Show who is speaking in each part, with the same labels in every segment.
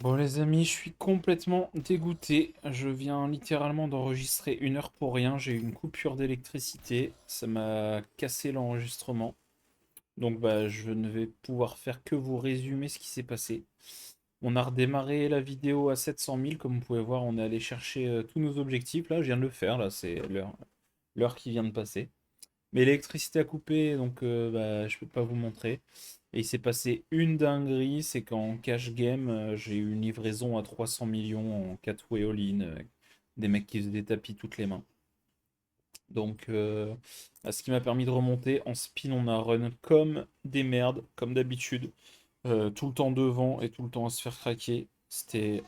Speaker 1: Bon les amis, je suis complètement dégoûté. Je viens littéralement d'enregistrer 1 heure pour rien. J'ai eu une coupure d'électricité. Ça m'a cassé l'enregistrement. Donc bah je ne vais pouvoir faire que vous résumer ce qui s'est passé. On a redémarré la vidéo à 700 000. Comme vous pouvez voir, on est allé chercher tous nos objectifs. Là, je viens de le faire. Là, c'est l'heure qui vient de passer. Mais l'électricité a coupé, donc bah, je peux pas vous montrer. Et il s'est passé une dinguerie, c'est qu'en cash game, j'ai eu une livraison à 300 millions en 4 way all-in, des mecs qui faisaient des tapis toutes les mains. Donc, bah, ce qui m'a permis de remonter. En spin, on a run comme des merdes, comme d'habitude. Tout le temps devant et tout le temps à se faire craquer. C'était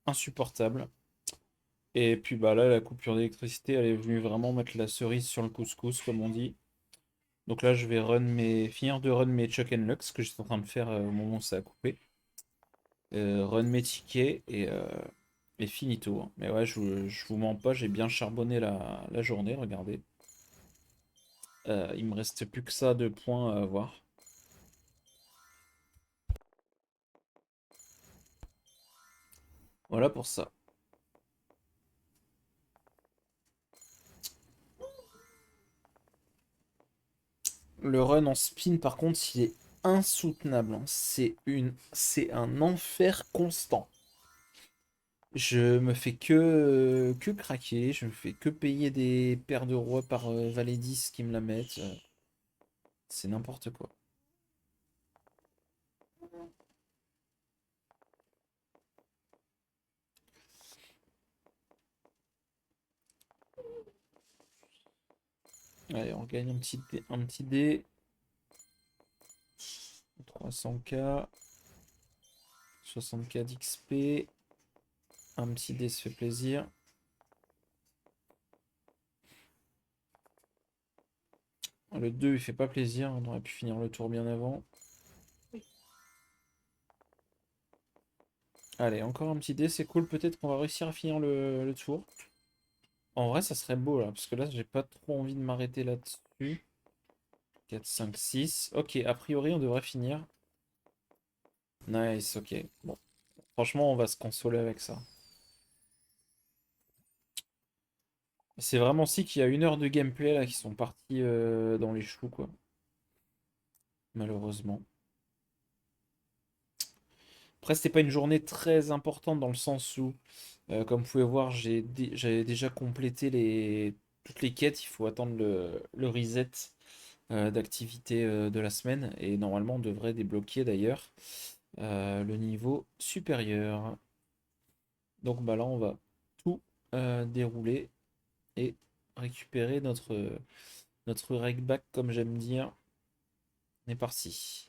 Speaker 1: insupportable. Et puis bah là, la coupure d'électricité, elle est venue vraiment mettre la cerise sur le couscous, comme on dit. Donc là, je vais finir de run mes Chuck and Lux, que j'étais en train de faire au moment où ça a coupé. Run mes tickets et finito, hein. Mais ouais, je vous mens pas, j'ai bien charbonné la journée, regardez. Il me reste plus que ça de points à avoir. Voilà pour ça. Le run en spin, par contre, il est insoutenable, hein. C'est un enfer constant. Je me fais que craquer, je me fais que payer des paires de rois par valet 10 qui me la mettent. C'est n'importe quoi. Allez, on gagne un petit dé. 300K. 60K d'XP. Un petit dé se fait plaisir. Le 2 il fait pas plaisir. On aurait pu finir le tour bien avant. Allez, encore un petit dé, c'est cool. Peut-être qu'on va réussir à finir le tour. En vrai, ça serait beau là. Parce que là, j'ai pas trop envie de m'arrêter là-dessus. 4, 5, 6. Ok, a priori, on devrait finir. Nice, ok. Bon, franchement, on va se consoler avec ça. C'est vraiment si qu'il y a 1 heure de gameplay là qui sont partis dans les choux, quoi. Malheureusement. Après, c'était pas une journée très importante dans le sens où, comme vous pouvez voir, j'avais déjà complété toutes les quêtes. Il faut attendre le reset d'activité de la semaine. Et normalement, on devrait débloquer d'ailleurs le niveau supérieur. Donc bah là, on va tout dérouler et récupérer notre reg back, comme j'aime dire. On est parti.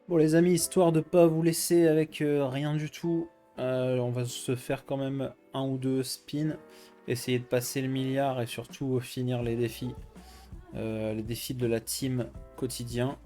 Speaker 1: Bon les amis, histoire de pas vous laisser avec rien du tout, on va se faire quand même un ou deux spins, essayer de passer le milliard et surtout finir les défis de la team quotidien.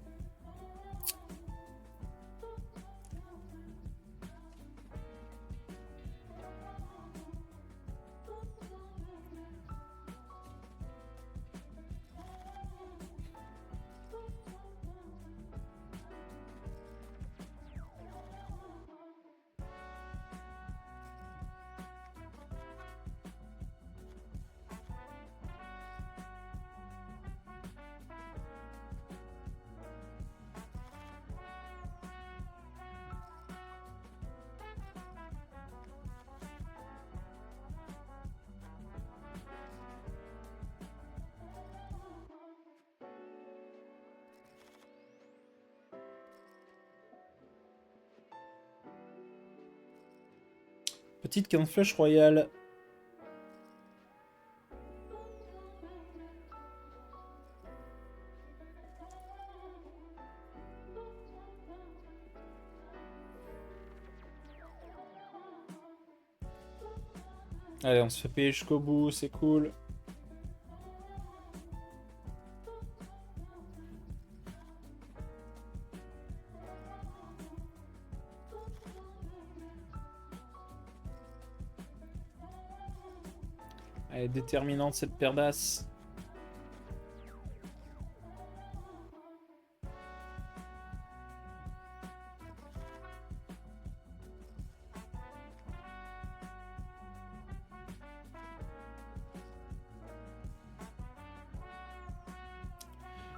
Speaker 1: Petite canne flèche royale. Allez, on se fait payer jusqu'au bout, c'est cool. Elle est déterminante cette paire d'as.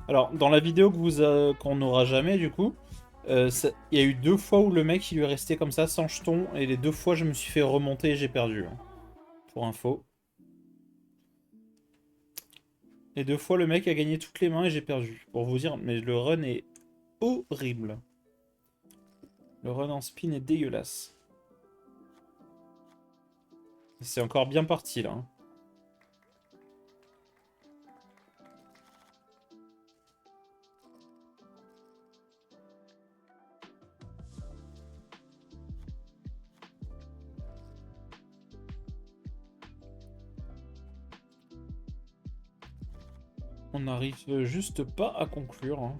Speaker 1: Alors, dans la vidéo qu'on n'aura jamais, du coup, il y a eu 2 fois où le mec il lui est resté comme ça sans jeton, et les 2 fois je me suis fait remonter et j'ai perdu. Hein, pour info. Les 2 fois le mec a gagné toutes les mains et j'ai perdu. Pour vous dire, mais le run est horrible. Le run en spin est dégueulasse. C'est encore bien parti là. Hein. On n'arrive juste pas à conclure. Hein.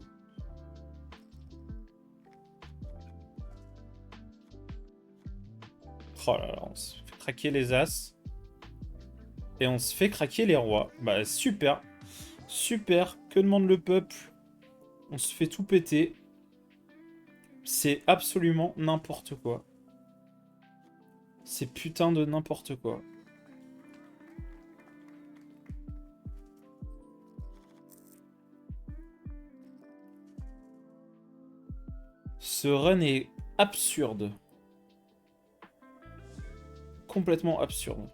Speaker 1: Oh là là, on se fait craquer les as. Et on se fait craquer les rois. Bah super. Super. Que demande le peuple? On se fait tout péter. C'est absolument n'importe quoi. C'est putain de n'importe quoi. Ce run est absurde. Complètement absurde.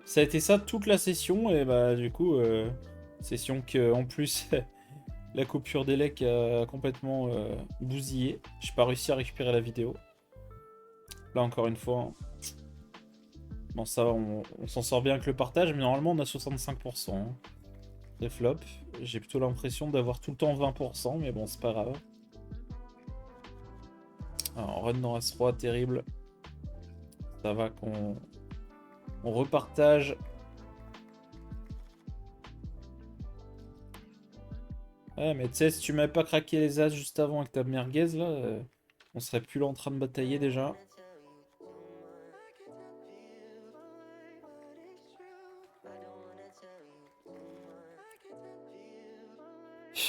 Speaker 1: Ça a été ça toute la session et bah du coup session que en plus la coupure d'élec a complètement bousillé. J'ai pas réussi à récupérer la vidéo. Là encore une fois. Hein. Bon ça va, on s'en sort bien avec le partage, mais normalement on a 65%. Hein. Des flops. J'ai plutôt l'impression d'avoir tout le temps 20%, mais bon c'est pas grave. Alors run dans As-Roi, terrible. Ça va qu'on repartage. Ouais, mais tu sais, si tu m'avais pas craqué les as juste avant avec ta merguez, là, on serait plus là en train de batailler déjà.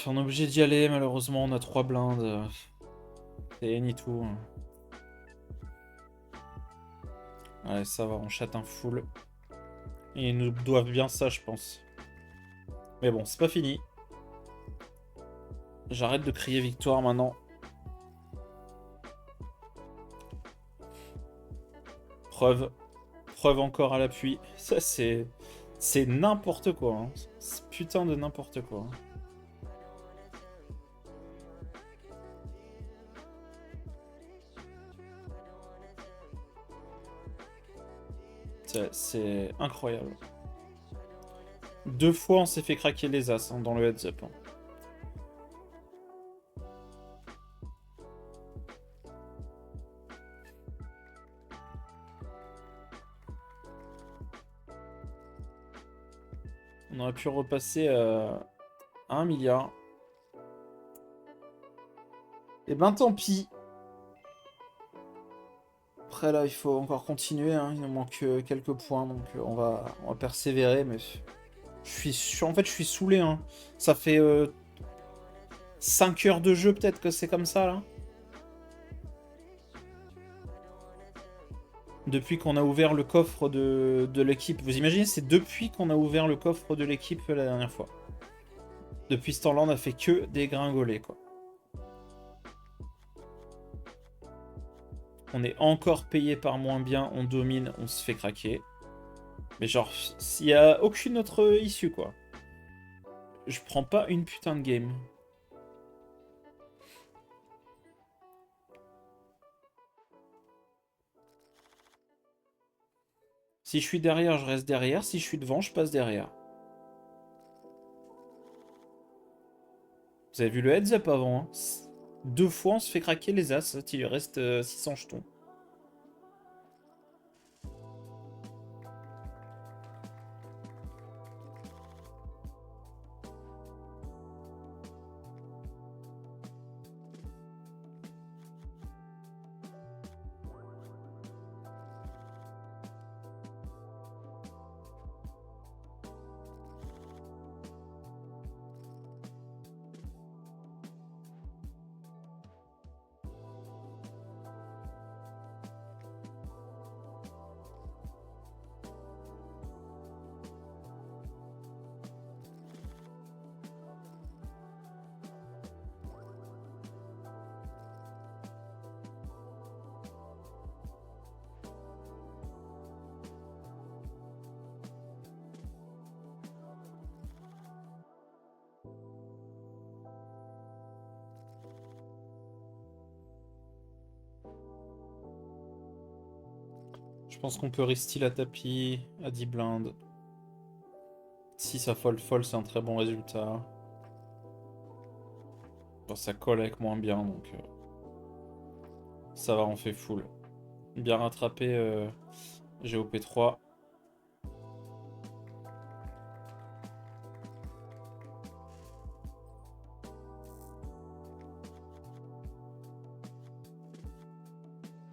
Speaker 1: On est obligé d'y aller, malheureusement, on a 3 blindes. C'est ni tout. Hein. Ouais, ça va, on chatte un full. Et ils nous doivent bien ça, je pense. Mais bon, c'est pas fini. J'arrête de crier victoire maintenant. Preuve. Preuve encore à l'appui. Ça, c'est... C'est n'importe quoi. Hein. C'est putain de n'importe quoi. Hein. C'est incroyable. 2 fois, on s'est fait craquer les as hein, dans le heads-up. Hein. On aurait pu repasser à 1 milliard. Et ben tant pis. Après là, il faut encore continuer. Hein. Il nous manque quelques points, donc on va persévérer. Mais en fait, je suis saoulé. Hein. Ça fait 5 heures de jeu peut-être que c'est comme ça là. Depuis qu'on a ouvert le coffre de l'équipe. Vous imaginez, c'est depuis qu'on a ouvert le coffre de l'équipe la dernière fois. Depuis ce temps-là, on a fait que dégringoler, quoi. On est encore payé par moins bien, on domine, on se fait craquer. Mais genre, s'il n'y a aucune autre issue, quoi. Je prends pas une putain de game. Si je suis derrière, je reste derrière. Si je suis devant, je passe derrière. Vous avez vu le heads up avant, hein. 2 fois, on se fait craquer les as. Il lui reste 600 jetons. Je pense qu'on peut restyle à tapis à 10 blindes. Si ça fold, c'est un très bon résultat. Bon, ça colle avec moins bien, donc ça va, on fait full. Bien rattrapé GOP 3.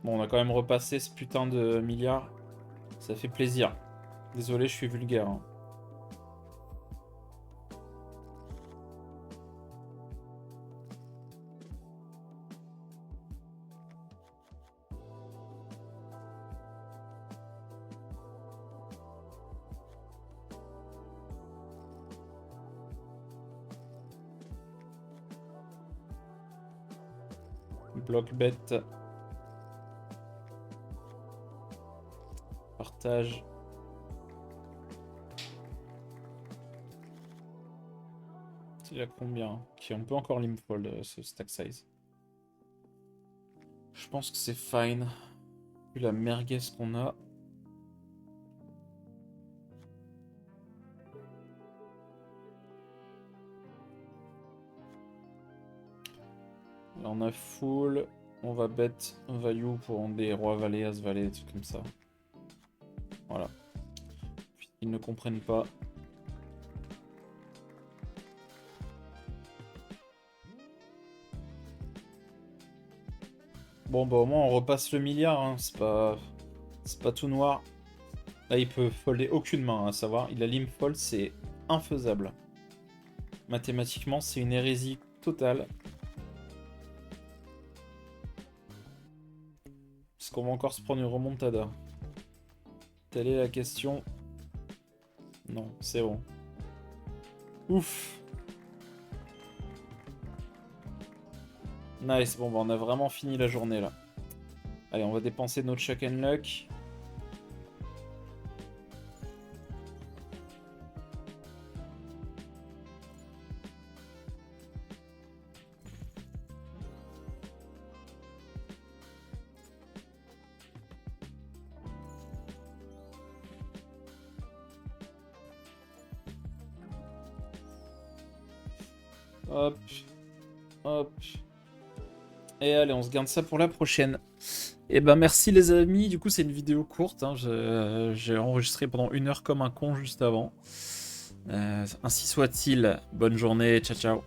Speaker 1: Bon, on a quand même repassé ce putain de milliard. Ça fait plaisir. Désolé, je suis vulgaire. Hein. Bloc bête. Partage. Il y a combien? Qui on peut encore limfold ce stack size. Je pense que c'est fine. Vu la merguez qu'on a. Là, on a full. On va bet value pour des rois valets, as valets, des trucs comme ça. Voilà. Ils ne comprennent pas. Bon, bah au moins on repasse le milliard. Hein. C'est pas tout noir. Là, il peut folder aucune main, à savoir. Il a lim fold, c'est infaisable. Mathématiquement, c'est une hérésie totale. Est-ce qu'on va encore se prendre une remontada? Telle est la question. Non, c'est bon. Ouf. Nice, bon bah on a vraiment fini la journée là. Allez, on va dépenser notre Chuck and Luck. Hop, hop. Et allez, on se garde ça pour la prochaine. Et ben merci les amis, du coup c'est une vidéo courte, hein. J'ai enregistré pendant 1 heure comme un con juste avant. Ainsi soit-il, bonne journée, ciao ciao.